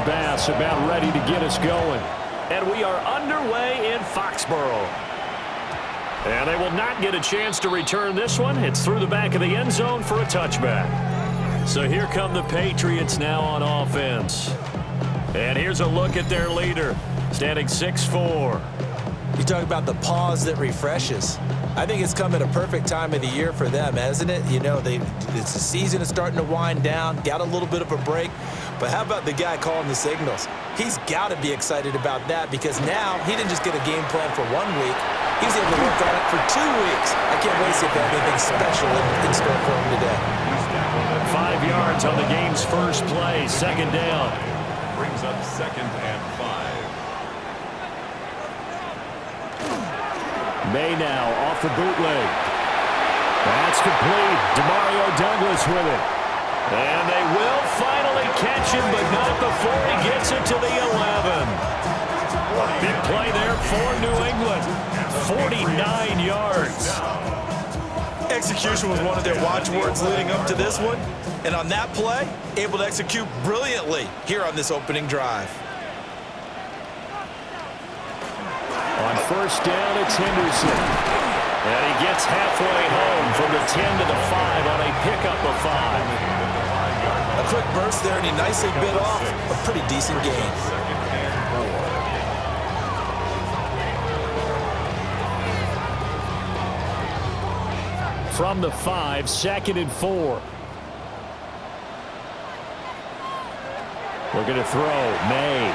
Bass about ready to get us going. And we are underway in Foxborough. And they will not get a chance to return this one. It's through the back of the end zone for a touchback. So here come the Patriots now on offense. And here's a look at their leader, standing 6'4". You talk about the pause that refreshes. I think it's come at a perfect time of the year for them, hasn't it? You know, it's the season is starting to wind down, got a little bit of a break. But how about the guy calling the signals? He's got to be excited about that because now he didn't just get a game plan for 1 week. He was able to work on it for 2 weeks. I can't wait to see if they have anything special in store for him today. 5 yards on the game's first play, second down. Brings up 2nd and 5. May now off the bootleg. That's complete. Demario Douglas with it. And they will finally catch him, but not before he gets it to the 11. Big play there for New England. 49 yards. Execution was one of their watchwords leading up to this one. And on that play, able to execute brilliantly here on this opening drive. On first down, it's Henderson. And he gets halfway home from the 10 to the 5 on a pickup of 5. A quick burst there, and he nicely bit off a pretty decent gain. From the 5, 2nd and 4. We're going to throw. May.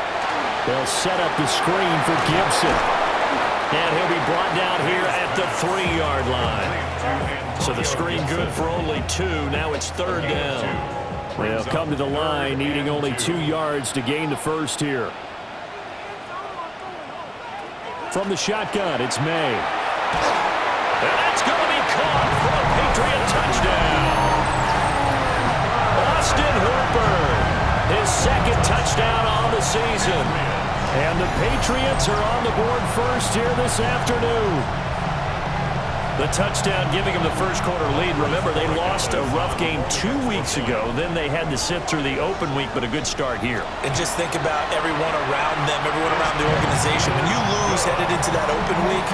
They'll set up the screen for Gibson. And he'll be brought down here at the 3-yard line. So the screen good for only 2. Now it's 3rd down. They'll come to the line needing only 2 yards to gain the first here. From the shotgun, it's May. And that's going to be caught for a Patriot touchdown. Austin Hooper, his 2nd touchdown on the season. And the Patriots are on the board first here this afternoon. The touchdown giving them the first quarter lead. Remember, they lost a rough game 2 weeks ago. Then they had to sit through the open week, but a good start here. And just think about everyone around them, everyone around the organization. When you lose headed into that open week,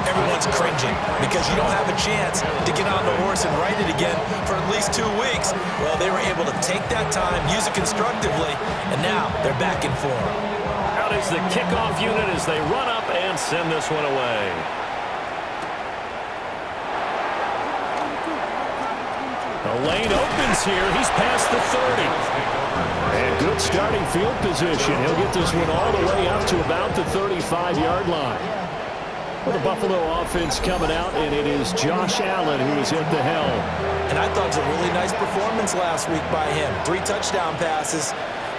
everyone's cringing because you don't have a chance to get on the horse and ride it again for at least 2 weeks. Well, they were able to take that time, use it constructively, and now they're back in form. Out is the kickoff unit as they run up and send this one away. The lane opens here. He's past the 30. And good starting field position. He'll get this one all the way up to about the 35-yard line. Well, the Buffalo offense coming out, and it is Josh Allen who is at the helm. And I thought it was a really nice performance last week by him. 3 touchdown passes.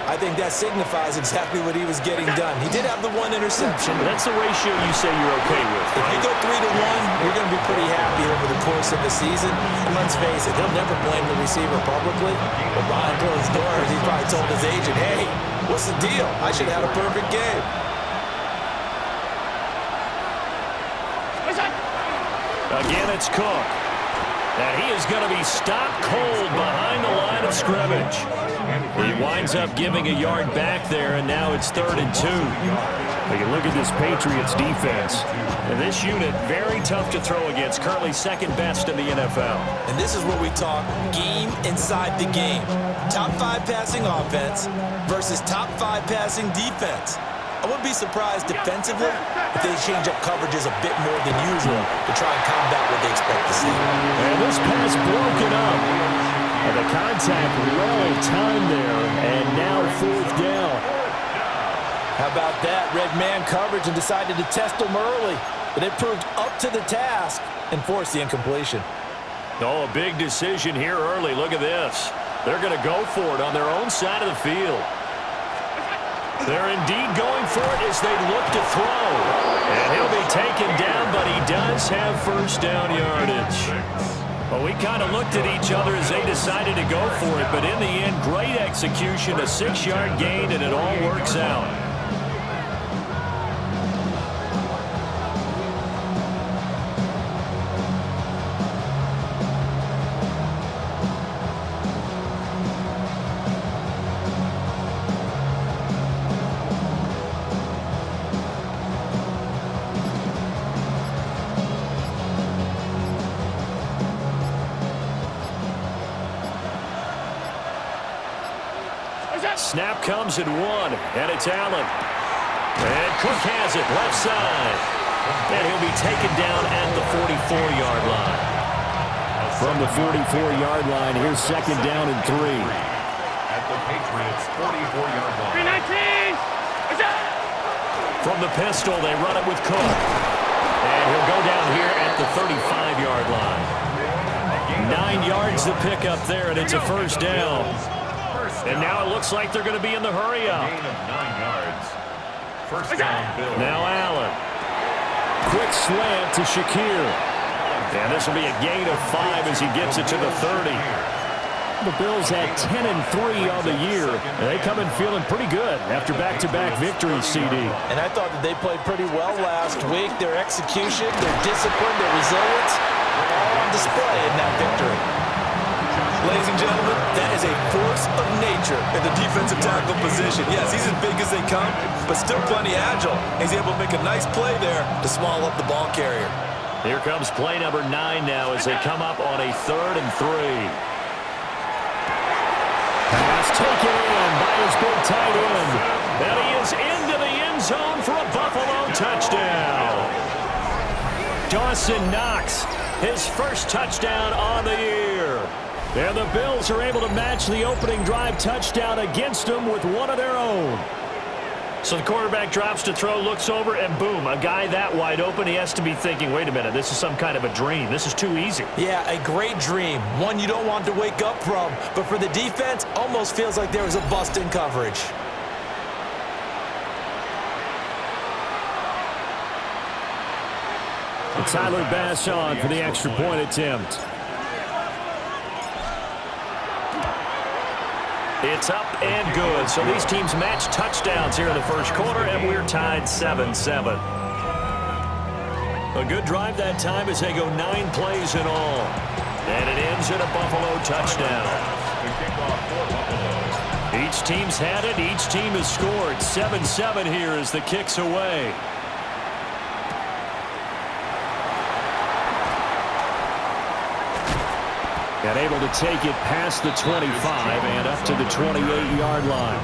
I think that signifies exactly what he was getting done. He did have the 1 interception. That's the ratio you say you're okay with, right? If you go 3 to 1, you're going to be pretty happy over the course of the season. And let's face it, he'll never blame the receiver publicly. But behind closed doors, he probably told his agent, hey, what's the deal? I should have had a perfect game. Again, it's Cook. And he is going to be stopped cold behind the line of scrimmage. He winds up giving a yard back there, and now it's 3rd and 2. We can look at this Patriots defense. And this unit, very tough to throw against, currently 2nd best in the NFL. And this is where we talk game inside the game. Top 5 passing offense versus top 5 passing defense. I wouldn't be surprised defensively if they change up coverages a bit more than usual to try and combat what they expect to see. And this pass broken up. And the contact well timed there, and now 4th down. How about that? Red man coverage and decided to test them early. But it proved up to the task and forced the incompletion. Oh, a big decision here early. Look at this. They're going to go for it on their own side of the field. They're indeed going for it as they look to throw. And he'll be taken down, but he does have first down yardage. Well, we kind of looked at each other as they decided to go for it, but in the end, great execution, a 6-yard gain, and it all works out. snap comes at 1, and it's Allen. And Cook has it, left side. And he'll be taken down at the 44-yard line. From the 44-yard line, here's second down and 3. At the Patriots' 44-yard line. 319! From the pistol, they run it with Cook. And he'll go down here at the 35-yard line. 9 yards to pick up there, and it's a first down. And now it looks like they're going to be in the hurry-up. Gain of 9 yards. First down, Bills. Now Allen. Quick slant to Shakir. And this will be a gain of 5 as he gets it to the 30. The Bills had 10-3 on the year, and they come in feeling pretty good after back-to-back victories, CD. And I thought that they played pretty well last week. Their execution, their discipline, their resilience, all on display in that victory. Ladies and gentlemen, that is a force of nature in the defensive tackle position. Yes, he's as big as they come, but still plenty agile. He's able to make a nice play there to small up the ball carrier. Here comes play number 9 now as they come up on a 3rd and 3. Pass taken in by his big tight end. And he is into the end zone for a Buffalo touchdown. Dawson Knox, his first touchdown on the year. And the Bills are able to match the opening drive touchdown against them with one of their own. So the quarterback drops to throw, looks over, and boom, a guy that wide open, he has to be thinking, wait a minute, this is some kind of a dream. This is too easy. Yeah, a great dream. One you don't want to wake up from. But for the defense, almost feels like there was a bust in coverage. Tyler Bass on for the extra point attempt. It's up and good. So these teams match touchdowns here in the first quarter, and we're tied 7-7. A good drive that time as they go 9 plays in all. And it ends in a Buffalo touchdown. Each team's had it. Each team has scored. 7-7 here as the kick's away. And able to take it past the 25 and up to the 28-yard line.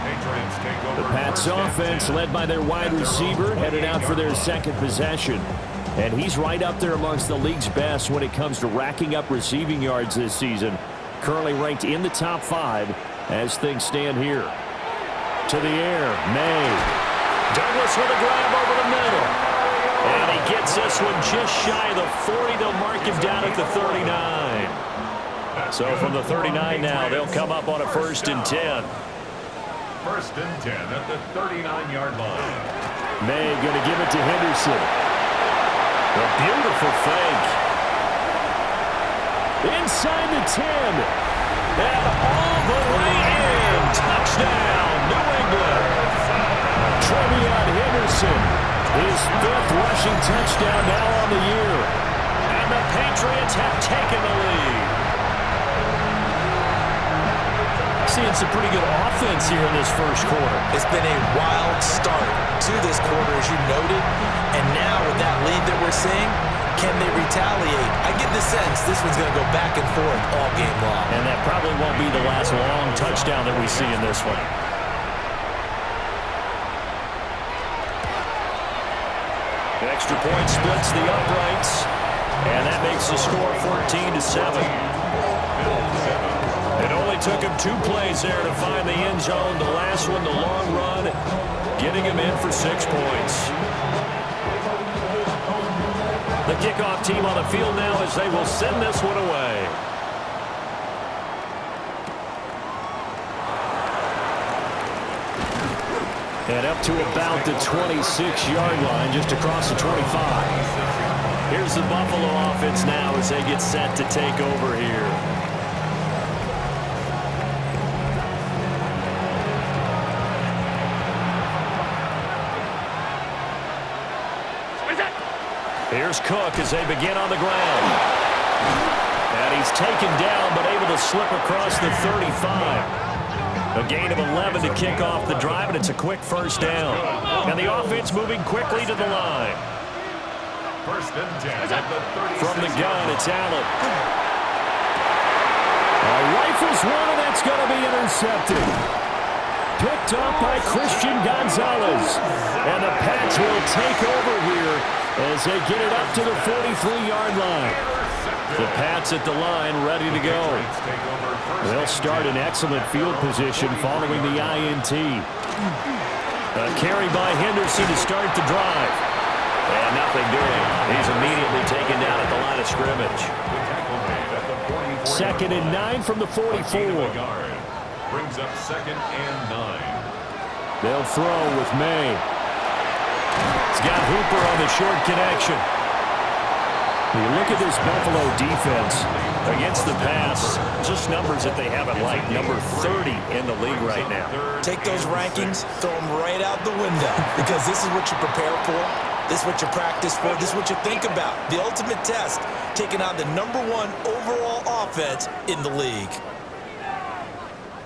The Pats offense, led by their wide receiver, headed out for their second possession. And he's right up there amongst the league's best when it comes to racking up receiving yards this season. Currently ranked in the top 5 as things stand here. To the air, May. Douglas with a grab over the middle. And he gets this one just shy of the 40. They'll mark him down at the 39. So from the 39 now, they'll come up on a 1st and 10. 1st and 10 at the 39-yard line. May going to give it to Henderson. A beautiful fake. Inside the 10. And all the way in. Touchdown, New England. Trevion Henderson. His 5th rushing touchdown now on the year. And the Patriots have taken the lead. Seeing some pretty good offense here in this first quarter. It's been a wild start to this quarter, as you noted. And now with that lead that we're seeing, can they retaliate? I get the sense this one's going to go back and forth all game long. And that probably won't be the last long touchdown that we see in this one. The extra point splits the uprights. And that makes the score 14-7. It only took him 2 plays there to find the end zone. The last one, the long run, getting him in for 6 points. The kickoff team on the field now as they will send this one away. And up to about the 26-yard line, just across the 25. Here's the Buffalo offense now as they get set to take over here. Here's Cook as they begin on the ground. And he's taken down but able to slip across the 35. A gain of 11 to kick off the drive, and it's a quick first down. And the offense moving quickly to the line. 1st and 10 at the 36. From the gun, it's Allen. Rifles one, and that's going to be intercepted. picked up by Christian Gonzalez. And the Pats will take over here as they get it up to the 43-yard line. The Pats at the line ready to go. They'll start in excellent field position following the INT. A carry by Henderson to start the drive. And nothing doing. He's immediately taken down at the line of scrimmage. 2nd and 9 from the 44. Brings up 2nd and 9. They'll throw with May. He's got Hooper on the short connection. You look at this Buffalo defense against the pass, just numbers that they haven't liked. Number 30 in the league right now. Take those rankings, throw them right out the window, because this is what you prepare for. This is what you practice for. This is what you think about. The ultimate test, taking on the #1 overall offense in the league.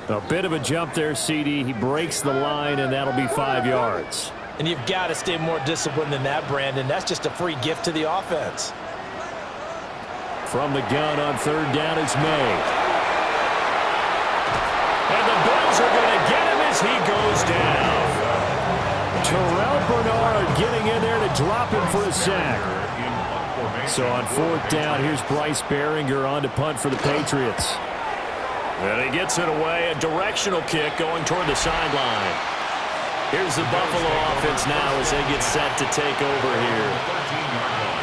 A bit of a jump there, CD. He breaks the line, and that'll be 5 yards. And you've got to stay more disciplined than that, Brandon. That's just a free gift to the offense. From the gun on 3rd down, it's May. And the Bills are going to get him as he goes down. Terrell Bernard getting in there to drop him for a sack. So on 4th down, here's Bryce Behringer on to punt for the Patriots. And he gets it away, a directional kick going toward the sideline. Here's the Buffalo offense now as they get set to take over here.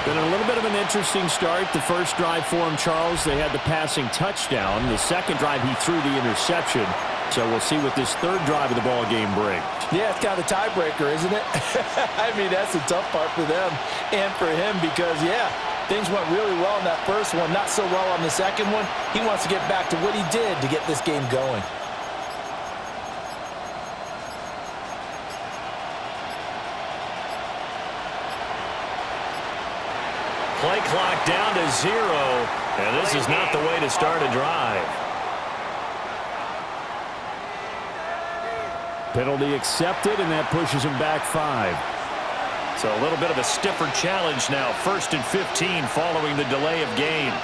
Been a little bit of an interesting start. The first drive for him, Charles, they had the passing touchdown. The second drive, he threw the interception. So we'll see what this 3rd drive of the ball game brings. Yeah, it's kind of a tiebreaker, isn't it? I mean, that's the tough part for them and for him because, yeah, things went really well in that first one, not so well on the second one. He wants to get back to what he did to get this game going. Play clock down to 0, and this is not the way to start a drive. Penalty accepted, and that pushes him back 5. So a little bit of a stiffer challenge now. 1st and 15 following the delay of game.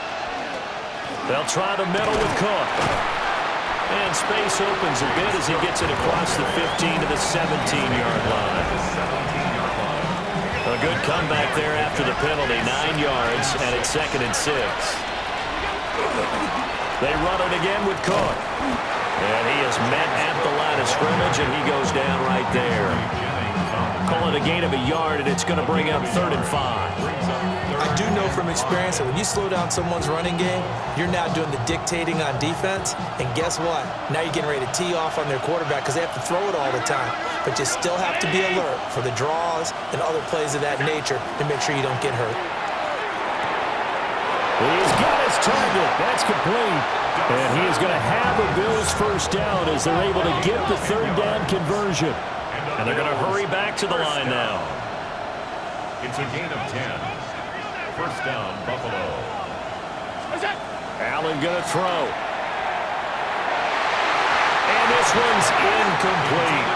They'll try the middle with Cook. And space opens a bit as he gets it across the 15 to the 17-yard line. A good comeback there after the penalty. 9 yards, and it's 2nd and 6. They run it again with Cook. And he is met at the line of scrimmage, and he goes down right there. Call it a gain of a yard, and it's going to bring up 3rd and 5. I do know from experience that when you slow down someone's running game, you're now doing the dictating on defense. And guess what? Now you're getting ready to tee off on their quarterback because they have to throw it all the time. But you still have to be alert for the draws and other plays of that nature to make sure you don't get hurt. He's got his target. That's complete. And he is going to have a Bills first down as they're able to get the 3rd down conversion. And they're going to hurry back to the line now. It's a gain of 10. First down, Buffalo. Allen going to throw. And this one's incomplete.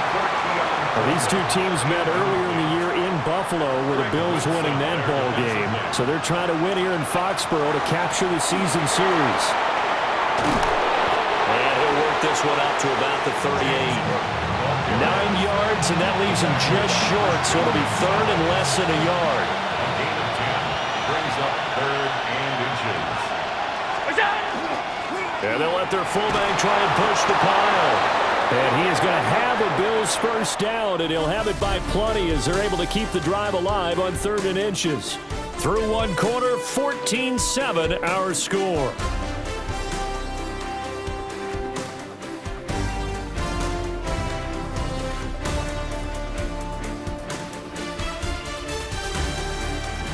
Well, these two teams met earlier in the year in Buffalo with the Bills winning that ball game. So they're trying to win here in Foxborough to capture the season series. And he'll work this one out to about the 38. 9 yards, and that leaves him just short, so it'll be 3rd and less than a yard. A gain of 10 brings up 3rd and inches. And they'll let their fullback try and push the pile. And he is going to have a Bills first down, and he'll have it by plenty as they're able to keep the drive alive on 3rd and inches. Through one quarter, 14-7 our score.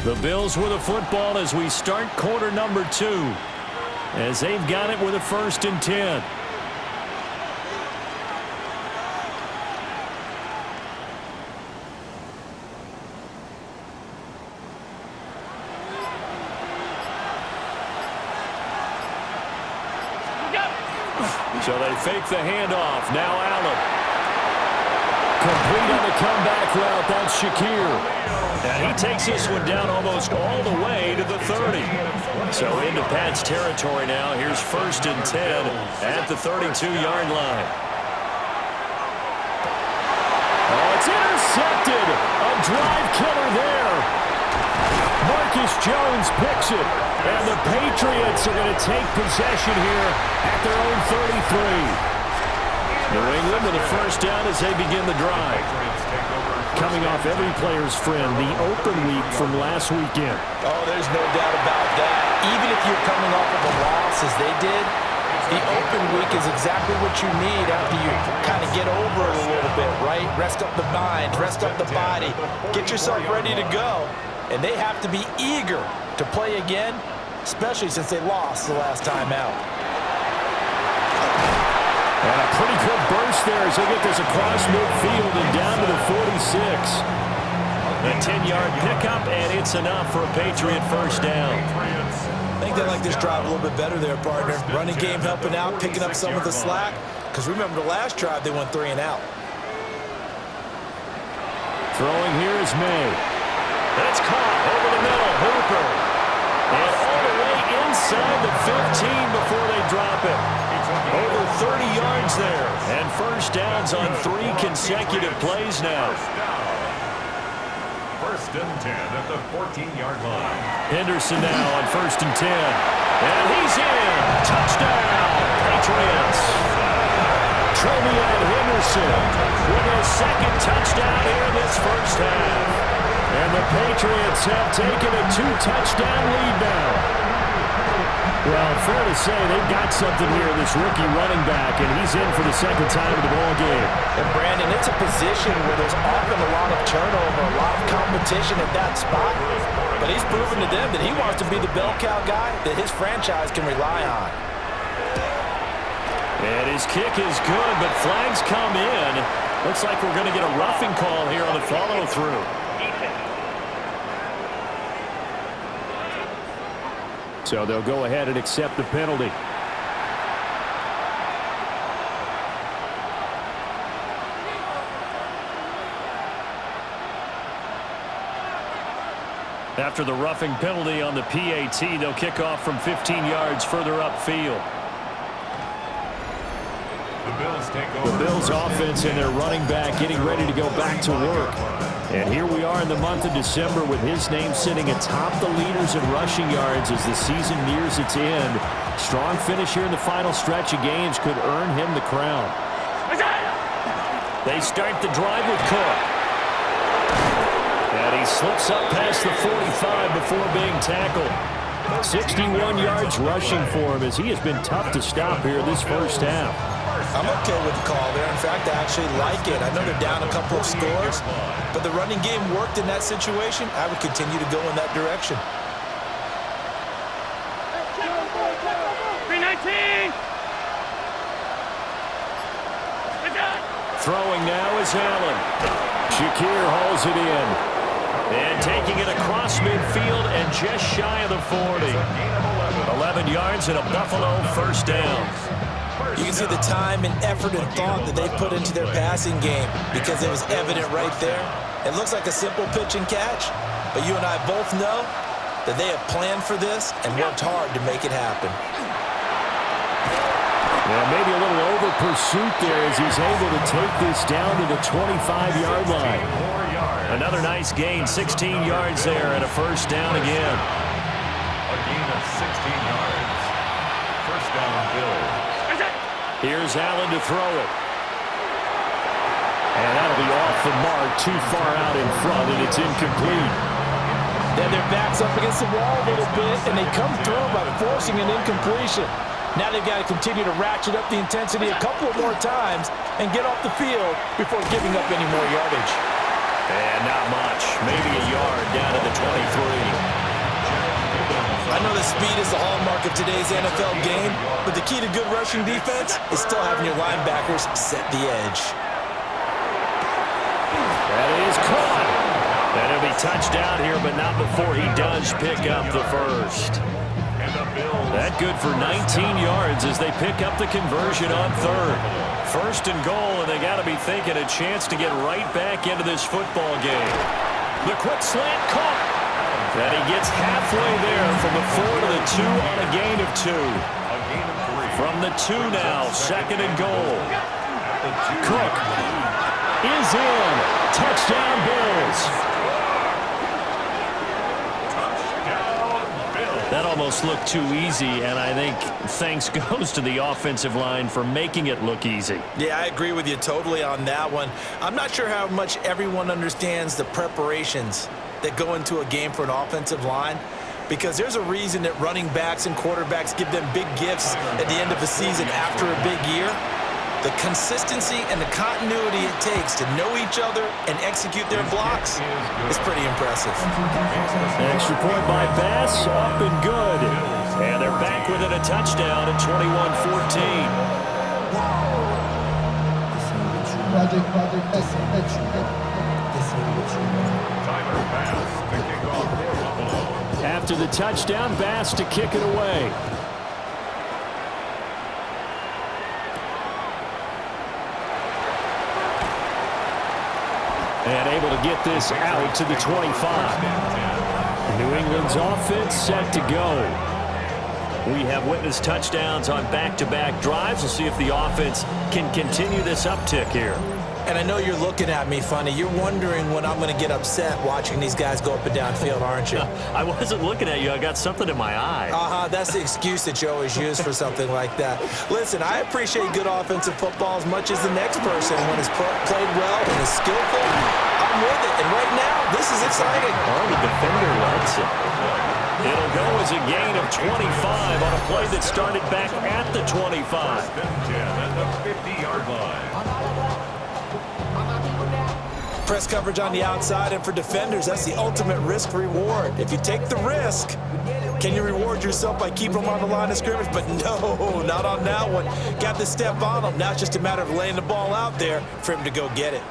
The Bills with a football as we start quarter number 2. As they've got it with a 1st and 10. So they fake the handoff. Now Allen. Complete on the comeback route. That's Shakir. And he takes this one down almost all the way to the 30. So into Pat's territory now. Here's 1st and 10 at the 32-yard line. intercepted. A drive killer there. Marcus Jones picks it. And the Patriots are going to take possession here at their own 33. New England with a first down as they begin the drive. Coming off every player's friend, the open week from last weekend. Oh, there's no doubt about that. Even if you're coming off of a loss as they did, the open week is exactly what you need after you kind of get over it a little bit, right? Rest up the mind, rest up the body, get yourself ready to go. And they have to be eager to play again, especially since they lost the last time out. And a pretty good burst there as they get this across midfield and down to the 46. A 10-yard pickup, and it's enough for a Patriot first down. I think they like this drive a little bit better there, partner. Running game helping out, picking up some of the slack. Because remember, the last drive, they went 3 and out. Throwing here is May. That's caught over the middle. Hooper. And all the way inside the 15 before they drop it. Over 30 yards there. And first downs on 3 consecutive plays now. First and 10 at the 14-yard line. Henderson now on first and 10. And he's in. Touchdown, Patriots. Trevion Henderson with his second touchdown here in this first half. And the Patriots have taken a 2-touchdown lead now. Well, fair to say they've got something here, this rookie running back, and he's in for the second time in the ball game. And, Brandon, it's a position where there's often a lot of turnover, a lot of competition at that spot. But he's proven to them that he wants to be the bell cow guy that his franchise can rely on. And his kick is good, but flags come in. Looks like we're going to get a roughing call here on the follow-through. So they'll go ahead and accept the penalty. After the roughing penalty on the PAT, they'll kick off from 15 yards further upfield. The Bills offense and their running back getting ready to go back to work. And here we are in the month of December with his name sitting atop the leaders in rushing yards as the season nears its end. Strong finish here in the final stretch of games could earn him the crown. They start the drive with Cook. And he slips up past the 45 before being tackled. 61 yards rushing for him as he has been tough to stop here this first half. I'm okay with the call there. In fact, I actually like it. I know they're down a couple of scores, but the running game worked in that situation. I would continue to go in that direction. 319. Throwing now is Allen. Shakir hauls it in. And taking it across midfield and just shy of the 40. 11 yards and a Buffalo first down. You can see the time and effort and thought that they put into their passing game because it was evident right there. It looks like a simple pitch and catch, but you and I both know that they have planned for this and worked hard to make it happen. Yeah, maybe a little over pursuit there as he's able to take this down to the 25-yard line. Another nice gain, 16 yards there and a first down again. A gain of 16 yards. First down, Bills. Here's Allen to throw it. And that'll be off the mark, too far out in front, and it's incomplete. Then their back's up against the wall a little bit, and they come through by forcing an incompletion. Now they've got to continue to ratchet up the intensity a couple more times and get off the field before giving up any more yardage. And not much. Maybe a yard down to the 23. I know that speed is the hallmark of today's NFL game, but the key to good rushing defense is still having your linebackers set the edge. That is caught. And he'll be touched down here, but not before he does pick up the first. That good for 19 yards as they pick up the conversion on third. First and goal, and they got to be thinking a chance to get right back into this football game. The quick slant caught. And he gets halfway there from the 4 to the 2 on a gain of 2. From the 2 now, second and goal. Cook is in. Touchdown. yards. That almost looked too easy, and I think thanks goes to the offensive line for making it look easy. Yeah, I agree with you totally on that one. I'm not sure how much everyone understands the preparations that go into a game for an offensive line, because there's a reason that running backs and quarterbacks give them big gifts at the end of the season after a big year. The consistency and the continuity it takes to know each other and execute their blocks is pretty impressive. Extra point by Bass, up and good. And they're back within a touchdown at 21-14. After the touchdown, Bass to kick it away. And able to get this out to the 25. New England's offense set to go. We have witnessed touchdowns on back-to-back drives. We'll see if the offense can continue this uptick here. And I know you're looking at me funny. You're wondering when I'm going to get upset watching these guys go up and down field, aren't you? I wasn't looking at you. I got something in my eye. That's the excuse that you always use for something like that. Listen, I appreciate good offensive football as much as the next person. When it's played well and is skillful, I'm with it. And right now, this is exciting. Oh, the defender likes it. It'll go as a gain of 25 on a play that started back at the 25. At the 50-yard line. Press coverage on the outside, and for defenders, that's the ultimate risk-reward. If you take the risk, can you reward yourself by keeping them on the line of scrimmage? But no, not on that one. Got the step on them. Now it's just a matter of laying the ball out there for him to go get it.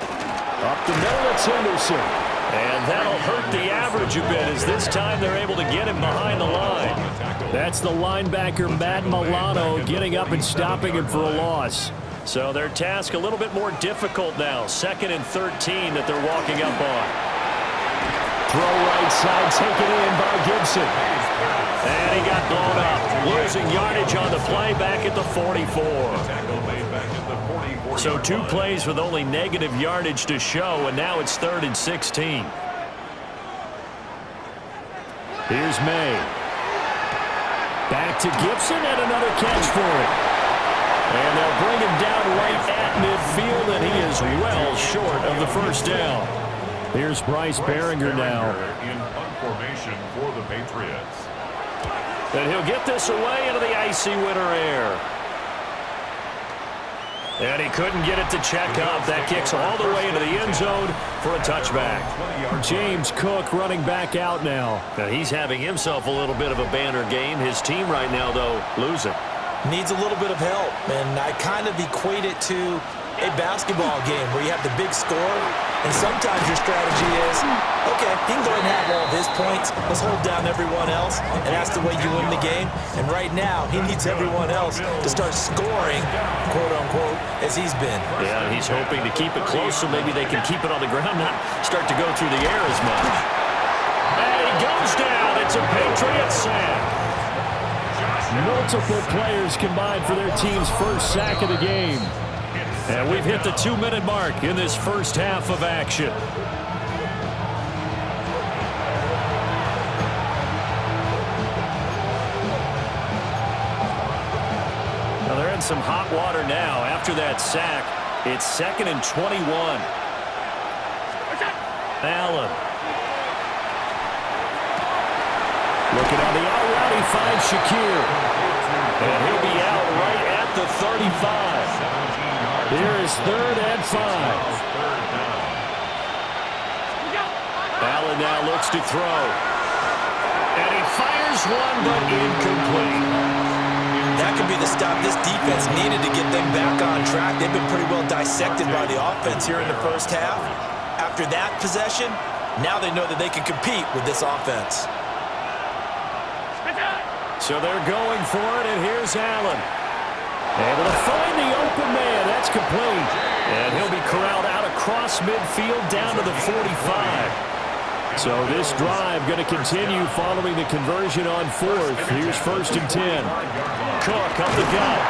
Up the middle, it's Henderson. And that'll hurt the average a bit as this time they're able to get him behind the line. That's the linebacker, Matt Milano, getting up and stopping him for a loss. So their task a little bit more difficult now. 2nd and 13 that they're walking up on. Throw right side, taken in by Gibson. And he got blown up. Losing yardage on the play back at the 44. So 2 plays with only negative yardage to show, and now it's 3rd and 16. Here's May. Back to Gibson and another catch for it. And they'll bring him down right at midfield, and he is well short of the first down. Here's Bryce Behringer now. In punt formation for the Patriots. And he'll get this away into the icy winter air. And he couldn't get it to check up. That kicks all the way into the end zone for a touchback. James Cook running back out now. Now he's having himself a little bit of a banner game. His team right now, though, losing. Needs a little bit of help, and I kind of equate it to a basketball game where you have the big score, and sometimes your strategy is, okay, he can go ahead and have all of his points. Let's hold down everyone else, and that's the way you win the game. And right now, he needs everyone else to start scoring, quote-unquote, as he's been. Yeah, he's hoping to keep it close so maybe they can keep it on the ground, not start to go through the air as much. And he goes down. It's a Patriot sack. Multiple players combined for their team's first sack of the game. And we've hit the 2-minute mark in this first half of action. Now they're in some hot water now. After that sack, it's 2nd and 21. Allen. Looking on the out route, he finds Shakir. And he'll be out right at the 35. Here is 3rd and 5. Allen now looks to throw. And he fires one, but incomplete. That could be the stop this defense needed to get them back on track. They've been pretty well dissected by the offense here in the first half. After that possession, now they know that they can compete with this offense. So they're going for it, and here's Allen. Able to find the open man. That's complete. And he'll be corralled out across midfield down to the 45. So this drive going to continue following the conversion on 4th. Here's 1st and 10. Cook up the gut.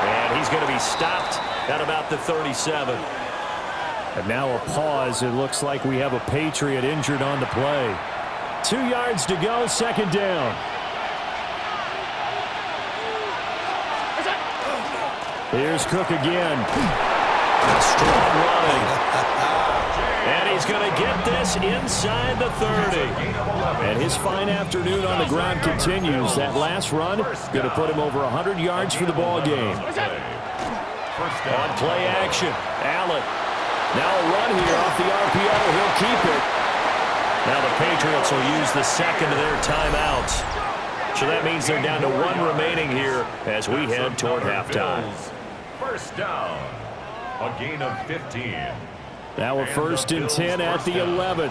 And he's going to be stopped at about the 37. And now a pause. It looks like we have a Patriot injured on the play. 2 yards to go, second down. Here's Cook again. Strong running. And he's going to get this inside the 30. And his fine afternoon on the ground continues. That last run going to put him over 100 yards for the ball game. On play action, Allen. Now a run here off the RPO. He'll keep it. Now the Patriots will use the second of their timeouts. So that means they're down to 1 remaining here as we head toward halftime. First down. A gain of 15. Now a first and 10 at the 11.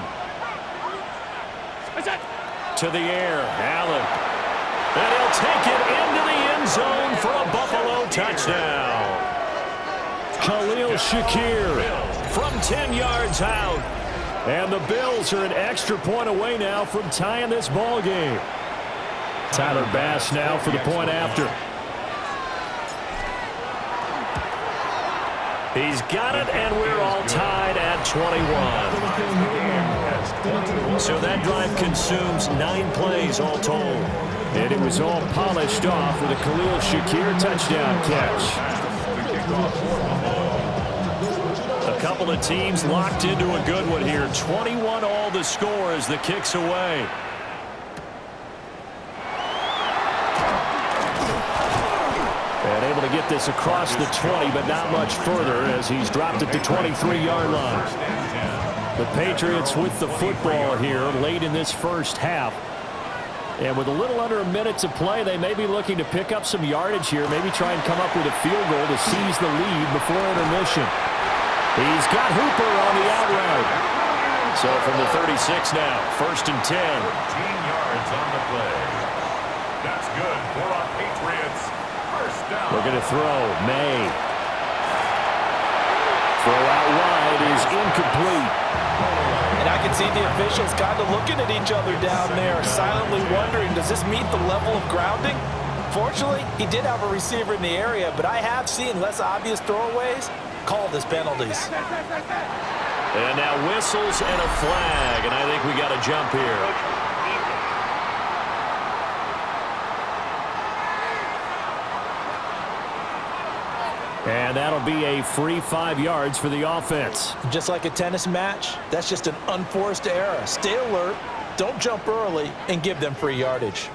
To the air, Allen. And he'll take it into the end zone for a Buffalo touchdown. Khalil Shakir from 10 yards out. And the Bills are an extra point away now from tying this ball game. Tyler Bass now for the point after. He's got it, and we're all tied at 21. So that drive consumes 9 plays all told. And it was all polished off with a Khalil Shakir touchdown catch. A couple of teams locked into a good one here. 21 all the score as the kick's away. And able to get this across the 20, but not much further as he's dropped it to 23-yard line. The Patriots with the football here late in this first half. And with a little under a minute to play, they may be looking to pick up some yardage here, maybe try and come up with a field goal to seize the lead before intermission. He's got Hooper on the out route. So from the 36 now, first and 10. 13 yards on the play. That's good for our Patriots. First down. We're going to throw. May. Throw out wide is incomplete. And I can see the officials kind of looking at each other down there, silently wondering, does this meet the level of grounding? Fortunately, he did have a receiver in the area, but I have seen less obvious throwaways called as penalties. And now whistles and a flag, and I think we got a jump here. And that'll be a free 5 yards for the offense. Just like a tennis match, that's just an unforced error. Stay alert, don't jump early, and give them free yardage.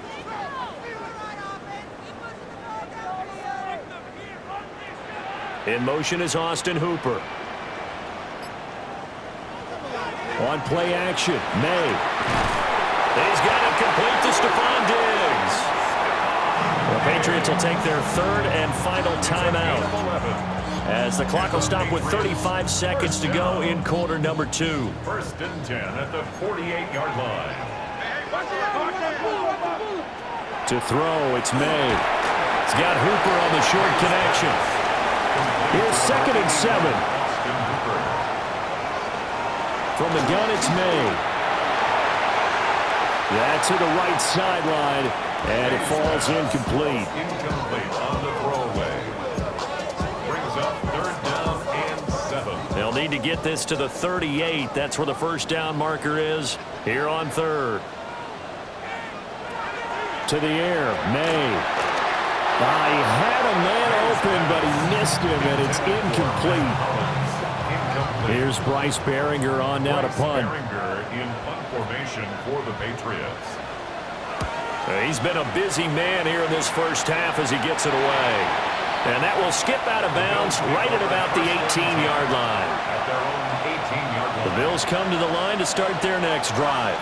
In motion is Austin Hooper. On play action, May. He's got it complete to Stephon Diggs. The Patriots will take their third and final timeout as the clock will stop with 35 seconds to go in quarter number 2. First and 10 at the 48-yard line. To throw, it's May. He's got Hooper on the short connection. Here's second and 7. From the gun, it's May. That's to the right sideline, and it falls incomplete. Incomplete on the throwaway. Brings up third down and 7. They'll need to get this to the 38. That's where the first down marker is here on third. To the air, May. He had a man open, but he missed him, and it's incomplete. Here's Bryce Behringer on now to punt. Behringer in punt formation for the Patriots. He's been a busy man here in this first half as he gets it away. And that will skip out of bounds right at about the 18-yard line. At their own 18-yard line. The Bills come to the line to start their next drive.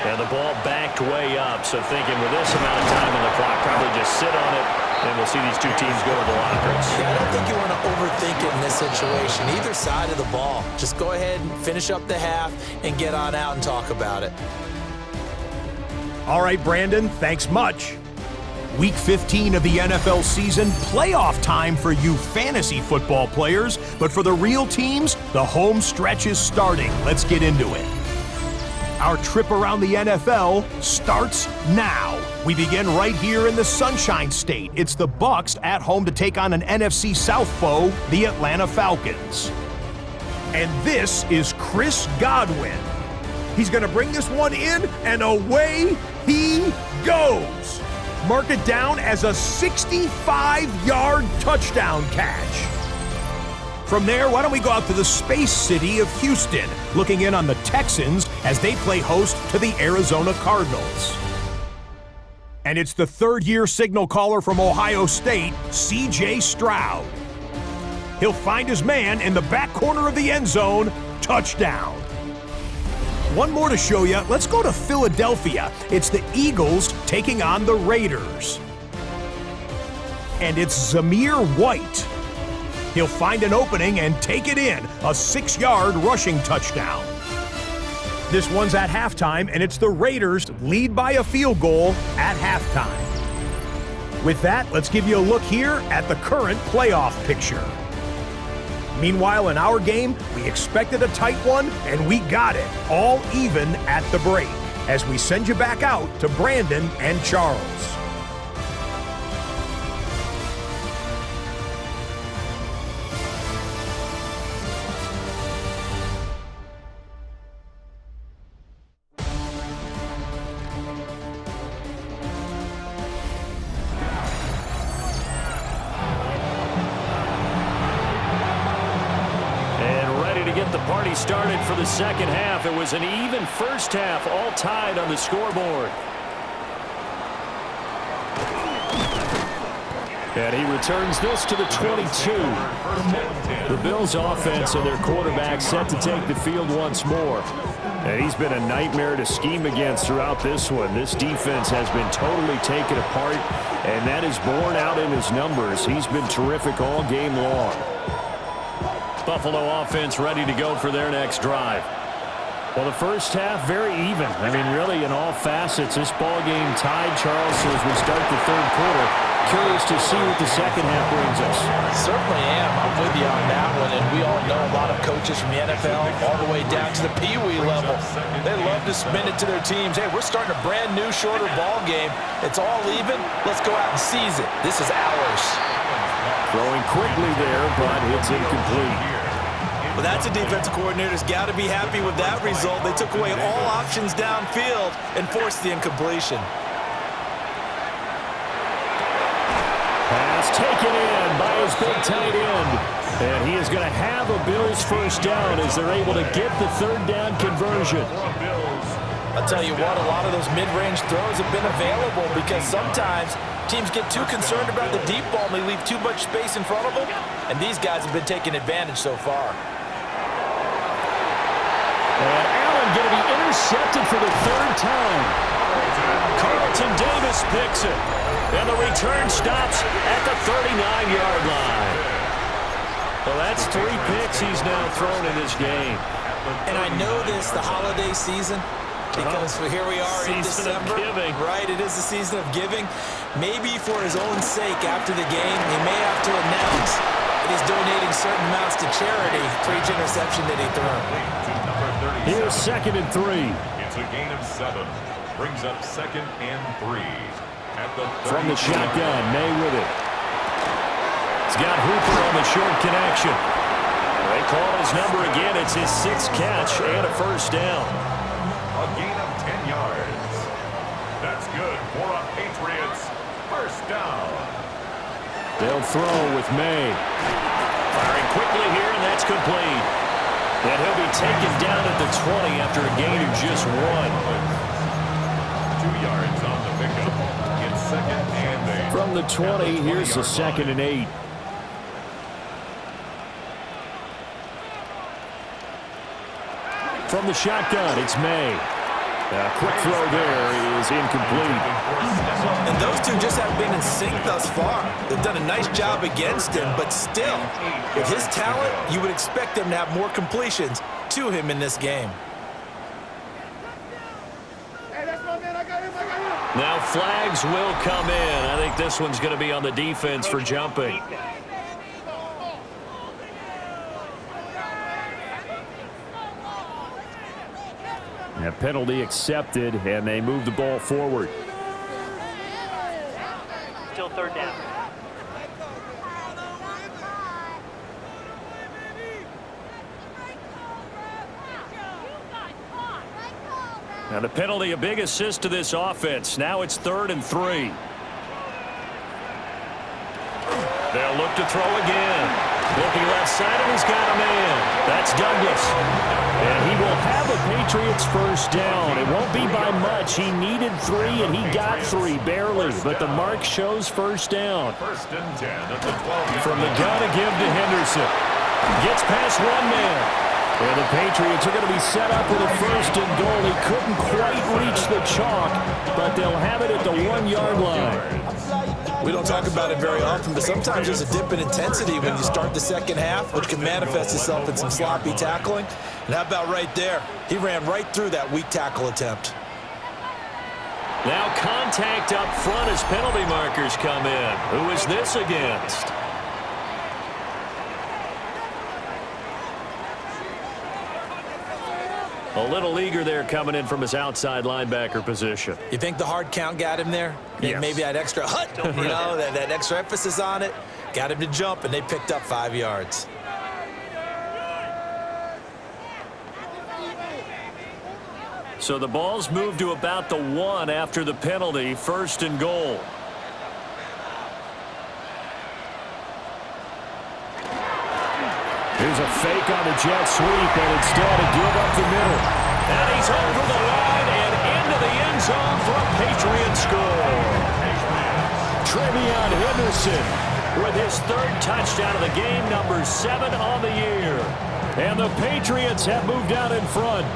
And the ball backed way up, so thinking with this amount of time on the clock, probably just sit on it, and we'll see these two teams go to the lockers. Yeah, I don't think you want to overthink it in this situation, either side of the ball. Just go ahead and finish up the half and get on out and talk about it. All right, Brandon, thanks much. Week 15 of the NFL season, playoff time for you fantasy football players, but for the real teams, the home stretch is starting. Let's get into it. Our trip around the NFL starts now. We begin right here in the Sunshine State. It's the Bucs at home to take on an NFC South foe, the Atlanta Falcons. And this is Chris Godwin. He's going to bring this one in, and away he goes. Mark it down as a 65-yard touchdown catch. From there, why don't we go out to the space city of Houston, looking in on the Texans as they play host to the Arizona Cardinals. And it's the third-year signal caller from Ohio State, C.J. Stroud. He'll find his man in the back corner of the end zone. Touchdown. One more to show you. Let's go to Philadelphia. It's the Eagles taking on the Raiders. And it's Zamir White. He'll find an opening and take it in. A 6-yard rushing touchdown. This one's at halftime, and it's the Raiders lead by a field goal at halftime. With that, let's give you a look here at the current playoff picture. Meanwhile, in our game, we expected a tight one, and we got it, all even at the break, as we send you back out to Brandon and Charles. Started for the second half. It was an even first half, all tied on the scoreboard. And he returns this to the 22. The Bills' offense and their quarterback set to take the field once more. And he's been a nightmare to scheme against throughout this one. This defense has been totally taken apart, and that is borne out in his numbers. He's been terrific all game long. Buffalo offense ready to go for their next drive. Well, the first half, very even. I mean, really, in all facets, this ball game tied, Charles, so as we start the third quarter. Curious to see what the second half brings us. Certainly am. I'm with you on that one, and we all know a lot of coaches from the NFL all the way down to the Pee-wee level. They love to spin it to their teams. Hey, we're starting a brand new, shorter ball game. It's all even. Let's go out and seize it. This is ours. Throwing quickly there, but it's incomplete. Well, that's a defensive coordinator's got to be happy with that result. They took away all options downfield and forced the incompletion. Pass taken in by his big tight end. And he is going to have a Bills first down as they're able to get the third down conversion. I'll tell you what, a lot of those mid-range throws have been available because sometimes teams get too concerned about the deep ball and they leave too much space in front of them, and these guys have been taking advantage so far. And Allen going to be intercepted for the third time. Carlton Davis picks it, and the return stops at the 39-yard line. Well, that's 3 picks he's now thrown in this game. And I know this, the holiday season, because here we are in December, right? It is the season of giving. Maybe for his own sake after the game, he may have to announce that he's donating certain amounts to charity for each interception that he threw. Here's 2nd and 3. It's a gain of 7. Brings up 2nd and 3. At the from the shotgun, May with it. He's got Hooper on the short connection. They call his number again. It's his 6th catch and a first down. A gain of 10 yards. That's good for a Patriots first down. They'll throw with May. Firing quickly here, and that's complete. And he'll be taken down at the 20 after a gain of just 1. 2 yards on the pickup. It's 2nd and 8. From the 20, here's the 2nd and 8. From the shotgun, it's May. A quick throw there is incomplete. And those two just haven't been in sync thus far. They've done a nice job against him, but still, with his talent, you would expect them to have more completions to him in this game. Now flags will come in. I think this one's going to be on the defense for jumping. A penalty accepted, and they move the ball forward. Still third down. Now the penalty, a big assist to this offense. Now it's 3rd and 3. They'll look to throw again. Looking left side, and he's got a man. That's Douglas. And he will have a Patriots first down. It won't be by much. He needed 3, and he got 3, barely. But the mark shows first down. 1st and 10 at the 12. From the gun to give to Henderson. Gets past one man. And the Patriots are going to be set up with a 1st and goal. He couldn't quite reach the chalk, but they'll have it at the 1-yard line. We don't talk about it very often, but sometimes there's a dip in intensity when you start the second half, which can manifest itself in some sloppy tackling. And how about right there? He ran right through that weak tackle attempt. Now contact up front as penalty markers come in. Who is this against? A little eager there coming in from his outside linebacker position. You think the hard count got him there? Yes. Maybe that extra that extra emphasis on it got him to jump, and they picked up 5 yards. So the ball's moved to about the 1 after the penalty, 1st and goal. Here's a fake on the jet sweep, and instead a give up the middle. And he's over the line and into the end zone for a Patriot score. Trevion Henderson with his 3rd touchdown of the game, number 7 on the year. And the Patriots have moved out in front.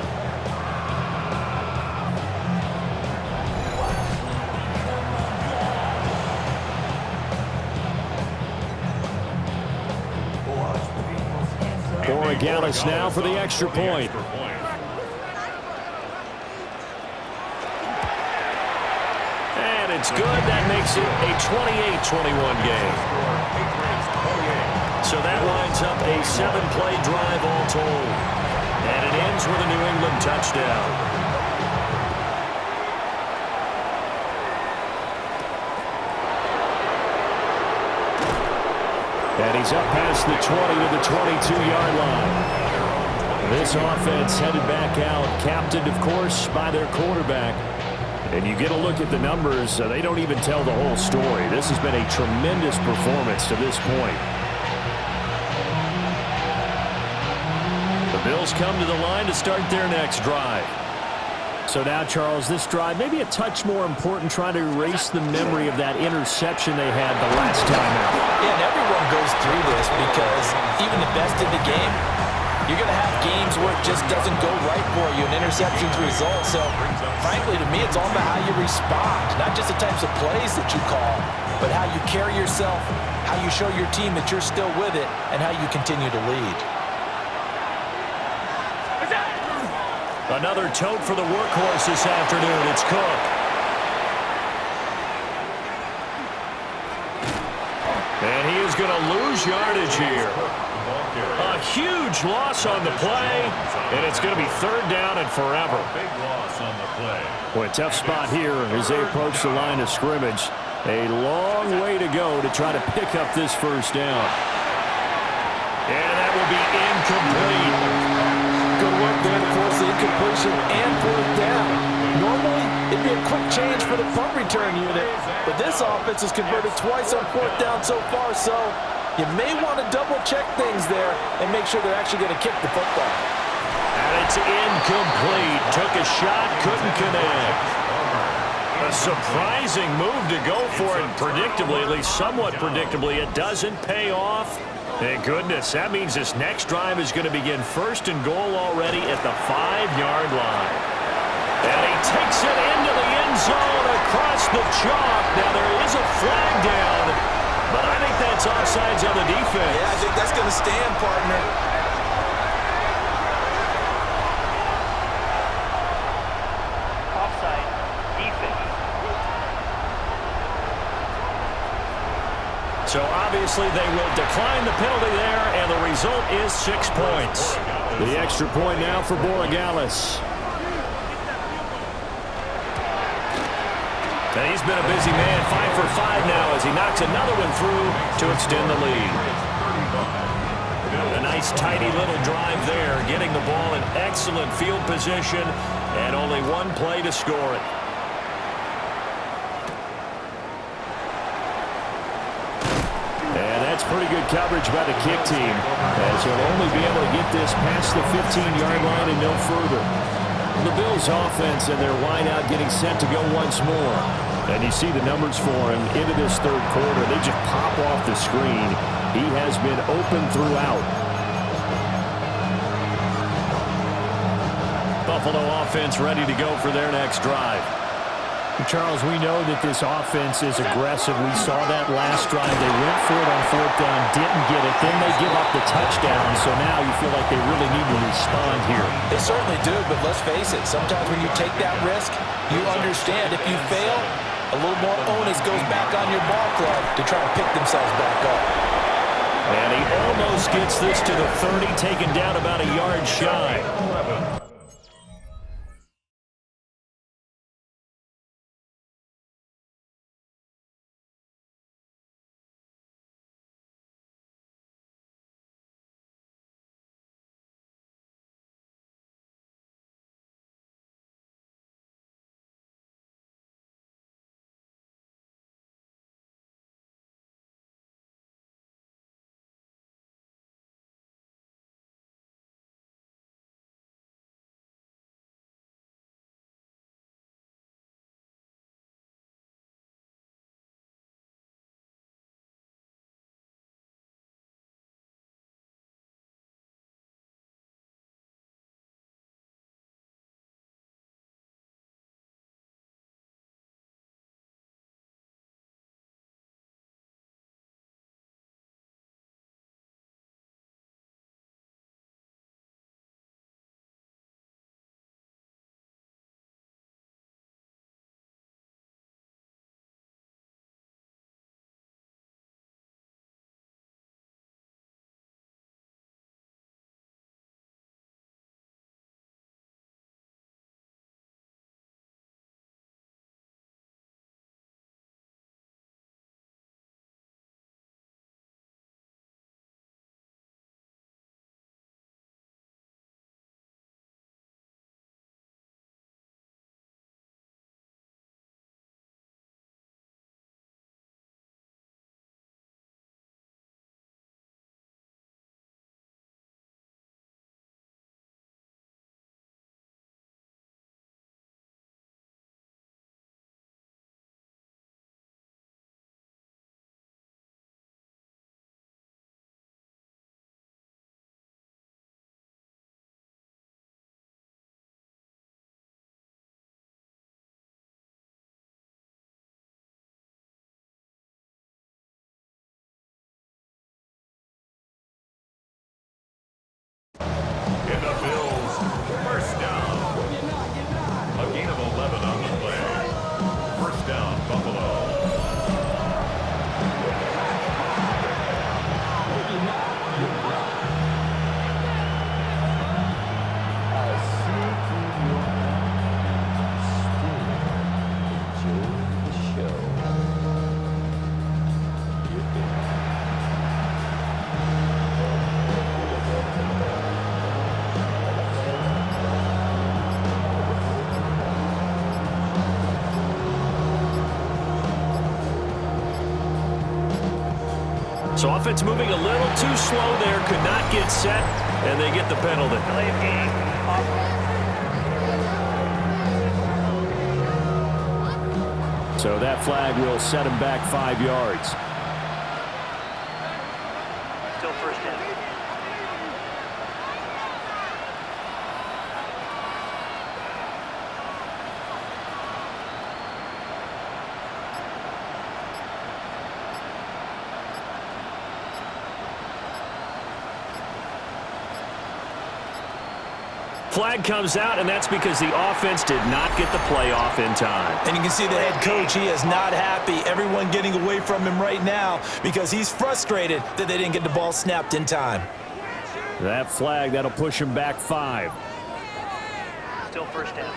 Borregales now for the extra point. And it's good. That makes it a 28-21 game. So that winds up a 7-play drive all told. And it ends with a New England touchdown. And he's up past the 20 to the 22-yard line. This offense headed back out, captained, of course, by their quarterback. And you get a look at the numbers, they don't even tell the whole story. This has been a tremendous performance to this point. The Bills come to the line to start their next drive. So now, Charles, this drive maybe a touch more important, trying to erase the memory of that interception they had the last time out. Yeah, and everyone goes through this because even the best in the game, you're going to have games where it just doesn't go right for you, and interceptions result. So, frankly, to me, it's all about how you respond, not just the types of plays that you call, but how you carry yourself, how you show your team that you're still with it, and how you continue to lead. Another tote for the workhorse this afternoon. It's Cook. And he is going to lose yardage here. A huge loss on the play, and it's going to be 3rd down and forever. Big loss on the play. Boy, tough spot here as they approach the line of scrimmage. A long way to go to try to pick up this first down. And that will be incomplete. Good work there to force the incompletion and 4th down. Normally, it'd be a quick change for the punt return unit, but this offense has converted twice on 4th down so far, so you may want to double-check things there and make sure they're actually going to kick the football. And it's incomplete. Took a shot, couldn't connect. A surprising move to go for it, and predictably, at least somewhat predictably, it doesn't pay off. Thank goodness. That means this next drive is going to begin 1st and goal already at the 5-yard line. And he takes it into the end zone across the chalk. Now there is a flag down, but I think that's offsides on the defense. Yeah, I think that's going to stand, partner. Offside, defense. So obviously they will decline the penalty there, and the result is 6 points. The extra point now for Borregales. And he's been a busy man, 5 for 5 now as he knocks another one through to extend the lead. A nice tidy little drive there, getting the ball in excellent field position. And only one play to score it. And that's pretty good coverage by the kick team, as he'll only be able to get this past the 15-yard line and no further. The Bills' offense and their wideout getting set to go once more. And you see the numbers for him into this third quarter. They just pop off the screen. He has been open throughout. Buffalo offense ready to go for their next drive. Charles, we know that this offense is aggressive. We saw that last drive. They went for it on fourth down, didn't get it. Then they give up the touchdown. So now you feel like they really need to respond here. They certainly do, but let's face it. Sometimes when you take that risk, you understand if you fail, a little more onus goes back on your ball club to try and pick themselves back up. And he almost gets this to the 30, taken down about a yard shy. In the Bills, first down. A gain of 11 on the play. First down, Buffalo. So offense moving a little too slow there, could not get set, and they get the penalty. So that flag will set him back 5 yards. Still first down. Flag comes out, and that's because the offense did not get the play off in time. And you can see the head coach, he is not happy. Everyone getting away from him right now because he's frustrated that they didn't get the ball snapped in time. That flag, that'll push him back 5. Still first down.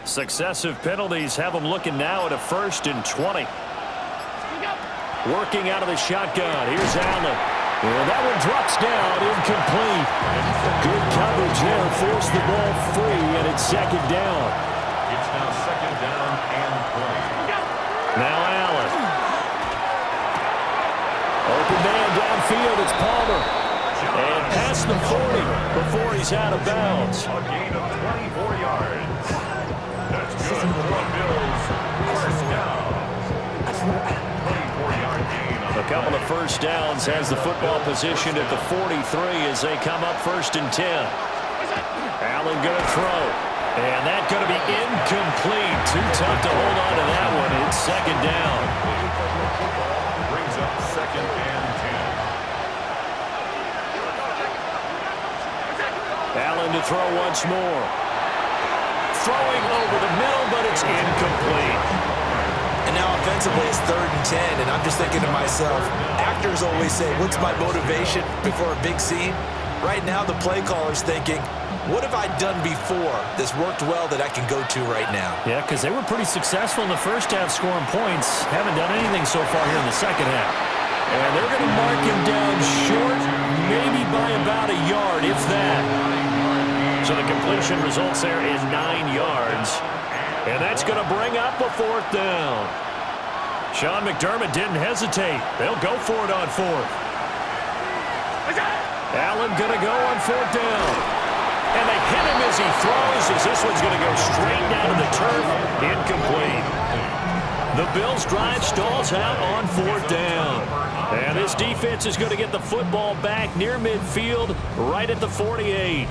Successive penalties have them looking now at a 1st and 20. Working out of the shotgun. Here's Allen. And that one drops down, incomplete. Good coverage there, forced the ball free, and it's 2nd down. It's now 2nd down and 20. Now Allen. Open man downfield, it's Palmer. And past the 40 before he's out of bounds. A gain of 24 yards. That's good for the Bills. 1st down. 24-yard gain. A couple of 1st downs has the football position at the 43 as they come up 1st and 10. Allen going to throw. And that's going to be incomplete. Too tough to hold on to that one. It's 2nd down. Brings up 2nd and 10. Allen to throw once more. Throwing over the middle, but it's incomplete. And now offensively it's 3rd and 10, and I'm just thinking to myself, actors always say, what's my motivation before a big scene? Right now the play caller's thinking, what have I done before that's worked well that I can go to right now? Yeah, because they were pretty successful in the first half scoring points. Haven't done anything so far here in the second half. And they're going to mark him down short, maybe by about a yard, if that. So the completion results there in 9 yards. And that's going to bring up a 4th down. Sean McDermott didn't hesitate. They'll go for it on 4th. Allen going to go on 4th down. And they hit him as he throws, as this one's going to go straight down to the turf. Incomplete. The Bills' drive stalls out on 4th down. And this defense is going to get the football back near midfield, right at the 48.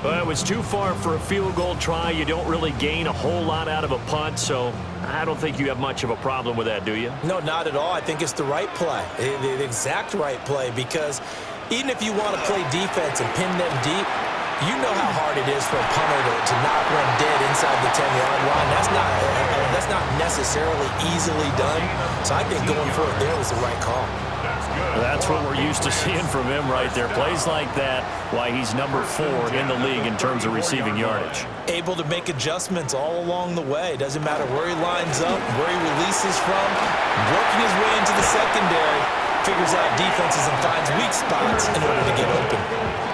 But it was too far for a field goal try. You don't really gain a whole lot out of a punt, so I don't think you have much of a problem with that, do you? No, not at all. I think it's the right play, the exact right play, because even if you want to play defense and pin them deep, you know how hard it is for a punter to knock one dead inside the 10-yard line. That's not necessarily easily done. So I think going for it there was the right call. That's what we're used to seeing from him right there. Plays like that, why he's number 4 in the league in terms of receiving yardage. Able to make adjustments all along the way. Doesn't matter where he lines up, where he releases from, working his way into the secondary, figures out defenses and finds weak spots in order to get open.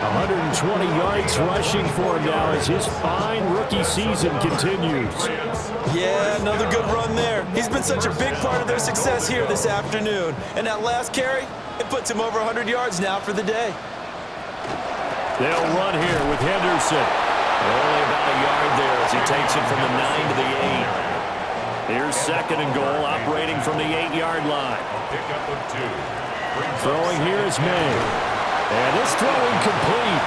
120 yards rushing for him now as his fine rookie season continues. Yeah, another good run there. He's been such a big part of their success here this afternoon. And that last carry, it puts him over 100 yards now for the day. They'll run here with Henderson. Only about a yard there as he takes it from the 9 to the 8. Here's 2nd and goal, operating from the 8-yard line. Pick up of 2. Throwing here is May. And this throw incomplete.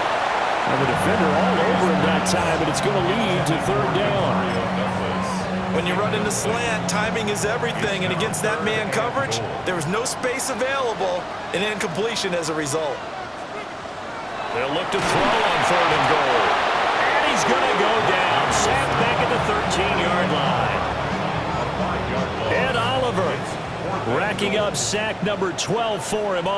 And the defender all over him that time, and it's going to lead to 3rd down. When you run into slant, timing is everything, and against that man coverage, there was no space available, and incompletion as a result. They'll look to throw on 3rd and goal. And he's going to go down, sacked back at the 13-yard line. Ed Oliver racking up sack number 12 for him.